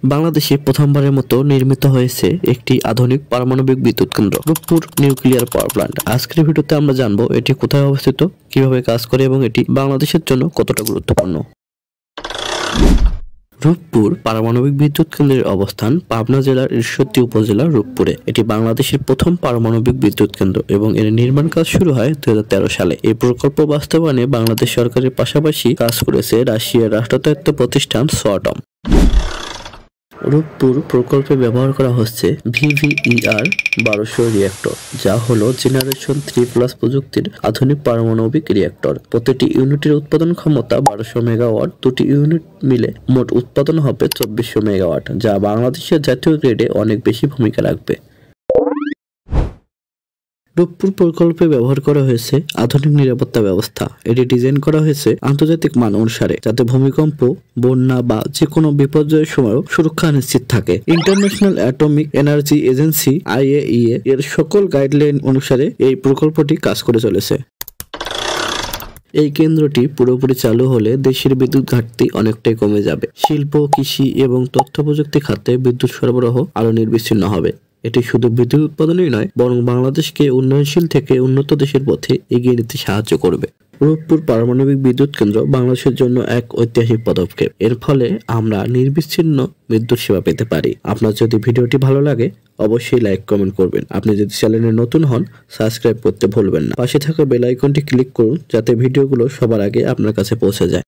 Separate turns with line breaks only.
বাংলাদেশে প্রথমবারের মতো নির্মিত হয়েছে একটি আধুনিক পারমাণবিক বিদ্যুৎ কেন্দ্র, রূপপুর নিউক্লিয়ার পাওয়ার প্ল্যান্ট। আজকের ভিডিওতে আমরা জানবো এটি কোথায় অবস্থিত, কিভাবে কাজ করে এবং এটি বাংলাদেশের জন্য কতটা গুরুত্বপূর্ণ। রূপপুর পারমাণবিক বিদ্যুৎ কেন্দ্রের অবস্থান পাবনা জেলার ঈশ্বরদী উপজেলার রূপপুরে। এটি বাংলাদেশের প্রথম পারমাণবিক বিদ্যুৎ কেন্দ্র এবং এর নির্মাণ কাজ শুরু হয় 2013 সালে। এই প্রকল্প বাস্তবায়নে বাংলাদেশ সরকারের পাশাপাশি কাজ করেছে রাশিয়ার রাষ্ট্রায়ত্ত প্রতিষ্ঠান সোয়াটম। রূপপুর প্রকল্পে ব্যবহার করা হচ্ছে VVER 1200 রিঅ্যাক্টর, যা হলো জেনারেশন 3+ প্রযুক্তির আধুনিক পারমাণবিক রিঅ্যাক্টর। প্রতিটি ইউনিটের উৎপাদন ক্ষমতা 1200 মেগাওয়াট। দুটি ইউনিট মিলে মোট উৎপাদন হবে 2400 মেগাওয়াট, যা বাংলাদেশের জাতীয় গ্রিডে অনেক বেশি ভূমিকা রাখবে। রূপপুর প্রকল্পে ব্যবহার করা হয়েছে আধুনিক নিরাপত্তা ব্যবস্থা। এটি ডিজাইন করা হয়েছে আন্তর্জাতিক মান অনুসারে, যাতে ভূমিকম্প, বন্যা বা যে কোনো বিপর্যয়ের সময়ও সুরক্ষা নিশ্চিত থাকে। International atomic energy agency IAEA এর সকল গাইডলাইন অনুসারে এই প্রকল্পটি কাজ করে চলেছে। এই কেন্দ্রটি পুরোপুরি চালু হলে দেশের বিদ্যুৎ ঘাটতি অনেকটাই কমে যাবে। শিল্প, কৃষি এবং তথ্য প্রযুক্তি খাতে বিদ্যুৎ সরবরাহ আরো নির্বিচ্ছিন্ন হবে। এটি শুধু বিদ্যুৎ উৎপাদনই নয়, বরং বাংলাদেশকে উন্নয়নশীল থেকে উন্নত দেশের পথে এগিয়ে নিতে সাহায্য করবে। রূপপুর পারমাণবিক বিদ্যুৎ কেন্দ্র বাংলাদেশের জন্য এক ঐতিহাসিক পদক্ষেপ। এর ফলে আমরা নির্বিচ্ছিন্ন বিদ্যুৎ সেবা পেতে পারি। আপনার যদি ভিডিওটি ভালো লাগে অবশ্যই লাইক, কমেন্ট করবেন। আপনি যদি চ্যানেলে নতুন হন সাবস্ক্রাইব করতে ভুলবেন না। পাশে থাকা বেল আইকনটি ক্লিক করুন, যাতে ভিডিওগুলো সবার আগে আপনার কাছে পৌঁছে যায়।